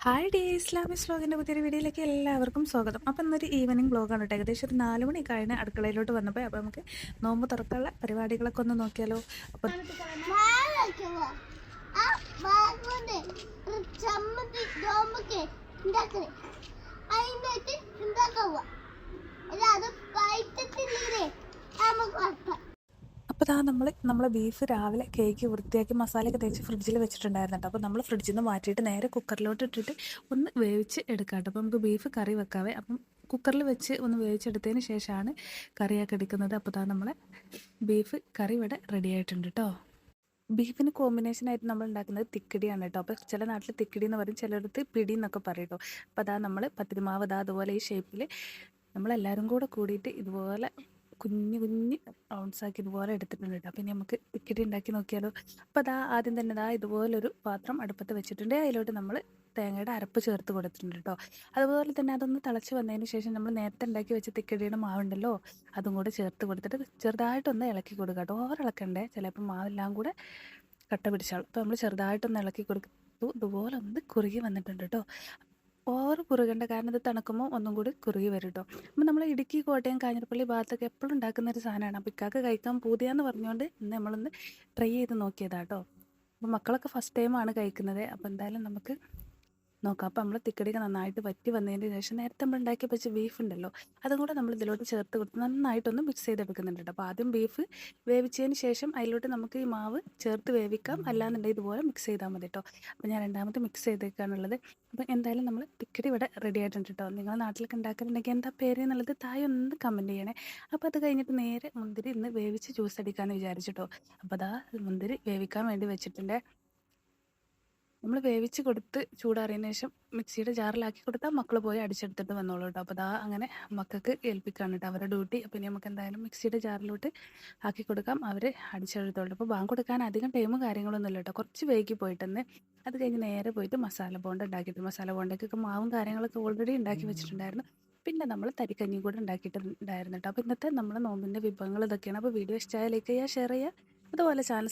Hi day Islamic വ്ലോഗിൻ്റെ പുതിയൊരു വീഡിയോയിലേക്ക് എല്ലാവർക്കും സ്വാഗതം. അപ്പം ഇന്നൊരു ഈവനിങ് വ്ലോഗാണ് കേട്ടോ. ഏകദേശം ഒരു 4 മണി കഴിഞ്ഞ് അടുക്കളയിലോട്ട് വന്നപ്പോൾ അപ്പോൾ നമുക്ക് നോമ്പ് തുറക്കാനുള്ള പരിപാടികളൊക്കെ ഒന്ന് നോക്കിയാലോ. അപ്പം അപ്പോൾ നമ്മളെ ബീഫ് രാവിലെ കേക്ക് വൃത്തിയാക്കി മസാലയൊക്കെ തേച്ച് ഫ്രിഡ്ജിൽ വെച്ചിട്ടുണ്ടായിരുന്നു കേട്ടോ. അപ്പോൾ നമ്മൾ ഫ്രിഡ്ജിൽ നിന്ന് മാറ്റിയിട്ട് നേരെ കുക്കറിലോട്ട് ഇട്ടിട്ട് ഒന്ന് വേവിച്ച് എടുക്കാം കേട്ടോ. അപ്പോൾ നമുക്ക് ബീഫ് കറി വെക്കാവേ. അപ്പം കുക്കറിൽ വെച്ച് ഒന്ന് വേവിച്ചെടുത്തതിന് ശേഷമാണ് കറിയൊക്കെ എടുക്കുന്നത്. അപ്പോൾ നമ്മളെ ബീഫ് കറി ഇവിടെ റെഡി ആയിട്ടുണ്ട് കേട്ടോ. ബീഫിന് കോമ്പിനേഷനായിട്ട് നമ്മൾ ഉണ്ടാക്കുന്നത് തിക്കിടിയാണ് കേട്ടോ. അപ്പോൾ ചില നാട്ടിൽ തിക്കിടി എന്ന് പറയും, ചിലയിടത്ത് പിടി എന്നൊക്കെ പറയും കേട്ടോ. അപ്പോൾ നമ്മൾ പത്തിരിമാവ് അതുപോലെ ഈ ഷേപ്പിൽ നമ്മളെല്ലാവരും കൂടെ കൂടിയിട്ട് ഇതുപോലെ കുഞ്ഞ് കുഞ്ഞ് റൗണ്ട്സാക്കി ഇതുപോലെ എടുത്തിട്ടുണ്ട് കേട്ടോ. പിന്നെ നമുക്ക് തിക്കിടി ഉണ്ടാക്കി നോക്കിയാലോ. അപ്പോൾ ആദ്യം തന്നെ ഇതുപോലൊരു പാത്രം അടുപ്പത്ത് വെച്ചിട്ടുണ്ട്. അതിലോട്ട് നമ്മൾ തേങ്ങയുടെ അരപ്പ് ചേർത്ത് കൊടുത്തിട്ടുണ്ട് കേട്ടോ. അതുപോലെ തന്നെ അതൊന്ന് തിളച്ച് വന്നതിന് ശേഷം നമ്മൾ നേരത്തെ ഉണ്ടാക്കി വെച്ച തിക്കടിയുടെ മാവുണ്ടല്ലോ, അതും കൂടെ ചേർത്ത് കൊടുത്തിട്ട് ചെറുതായിട്ടൊന്ന് ഇളക്കി കൊടുക്കുക കേട്ടോ. ഓവർ ഇളക്കണ്ടേ, ചിലപ്പോൾ മാവെല്ലാം കൂടെ കട്ട പിടിച്ചാളും. അപ്പോൾ നമ്മൾ ചെറുതായിട്ടൊന്ന് ഇളക്കി കൊടുത്തു. ഇതുപോലെ ഒന്ന് കുറുകി വന്നിട്ടുണ്ട് കേട്ടോ. ഓവർ കുറുകേണ്ട, കാരണം ഇത് തണുക്കുമ്പോൾ ഒന്നും കൂടി കുറുകി വരും കേട്ടോ. അപ്പോൾ നമ്മൾ ഇടുക്കി, കോട്ടയം, കാഞ്ഞിരപ്പള്ളി ഭാഗത്തൊക്കെ എപ്പോഴും ഉണ്ടാക്കുന്ന ഒരു സാധനമാണ്. അപ്പോൾ ഇക്കാക്ക് കഴിക്കാൻ പൂതിയാന്ന് പറഞ്ഞുകൊണ്ട് ഇന്ന് നമ്മളൊന്ന് ട്രൈ ചെയ്ത് നോക്കിയതാട്ടോ. അപ്പോൾ മക്കളൊക്കെ ഫസ്റ്റ് ടൈമാണ് കഴിക്കുന്നത്. അപ്പോൾ എന്തായാലും നമുക്ക് നോക്കാം. അപ്പോൾ നമ്മൾ തിക്കടിയൊക്കെ നന്നായിട്ട് വറ്റി വന്നതിന് ശേഷം നേരത്തെ നമ്മൾ ഉണ്ടാക്കി വെച്ച ബീഫ് ഉണ്ടല്ലോ, അതും കൂടെ നമ്മൾ ഇതിലോട്ട് ചേർത്ത് കൊടുത്ത് നന്നായിട്ടൊന്ന് മിക്സ് ചെയ്തെടുക്കുന്നുണ്ട് കേട്ടോ. അപ്പോൾ ആദ്യം ബീഫ് വേവിച്ചതിന് ശേഷം അതിലോട്ട് നമുക്ക് ഈ മാവ് ചേർത്ത് വേവിക്കാം, അല്ലാന്നുണ്ടെങ്കിൽ ഇതുപോലെ മിക്സ് ചെയ്താൽ മതി കേട്ടോ. അപ്പോൾ ഞാൻ രണ്ടാമത് മിക്സ് ചെയ്തേക്കാനുള്ളത്. അപ്പം എന്തായാലും നമ്മൾ തിക്കടി ഇവിടെ റെഡി ആയിട്ടുണ്ട് കേട്ടോ. നിങ്ങളുടെ നാട്ടിലൊക്കെ ഉണ്ടാക്കാറുണ്ടെങ്കിൽ എന്താ പേര് എന്നുള്ളത് താഴെ ഒന്ന് കമൻറ്റ് ചെയ്യണേ. അപ്പോൾ അത് കഴിഞ്ഞിട്ട് നേരെ മുന്തിരി ഇന്ന് വേവിച്ച് ജ്യൂസ് അടിക്കാമെന്ന് വിചാരിച്ചിട്ടോ. അപ്പോൾ മുന്തിരി വേവിക്കാൻ വേണ്ടി വെച്ചിട്ടുണ്ട്. നമ്മൾ വേവിച്ച് കൊടുത്ത് ചൂടാറിയതിന് ശേഷം മിക്സിയുടെ ജാറിലാക്കി കൊടുത്താൽ മക്കൾ പോയി അടിച്ചെടുത്തിട്ട് വന്നോളൂ കേട്ടോ. അപ്പോൾ അങ്ങനെ മക്കൾക്ക് ഏൽപ്പിക്കാണ് കേട്ടോ അവരുടെ ഡ്യൂട്ടി. അപ്പോൾ ഇനി നമുക്ക് എന്തായാലും മിക്സിയുടെ ജാറിലോട്ട് ആക്കി കൊടുക്കാം, അവർ അടിച്ചെടുത്തോളൂ. അപ്പോൾ ബാങ്ക് കൊടുക്കാൻ അധികം ടൈമും കാര്യങ്ങളൊന്നും ഇല്ല കേട്ടോ. കുറച്ച് വൈകി പോയിട്ടെന്ന് അത് കഴിഞ്ഞ് നേരെ പോയിട്ട് മസാല ബോണ്ട ഉണ്ടാക്കിയിട്ട്, മസാല ബോണ്ടയ്ക്കൊക്കെ മാവും കാര്യങ്ങളൊക്കെ ഓൾറെഡി ഉണ്ടാക്കി വെച്ചിട്ടുണ്ടായിരുന്നു. പിന്നെ നമ്മൾ തരിക്കഞ്ഞി കൂടെ ഉണ്ടാക്കിയിട്ടുണ്ടായിരുന്നു കേട്ടോ. അപ്പോൾ ഇന്നത്തെ നമ്മുടെ നോമ്പിൻ്റെ വിഭവങ്ങൾ ഇതൊക്കെയാണ്. അപ്പോൾ വീഡിയോ ഇഷ്ടമായ ലൈക്ക് ചെയ്യുക, ഷെയർ ചെയ്യുക, അതുപോലെ ചാനൽ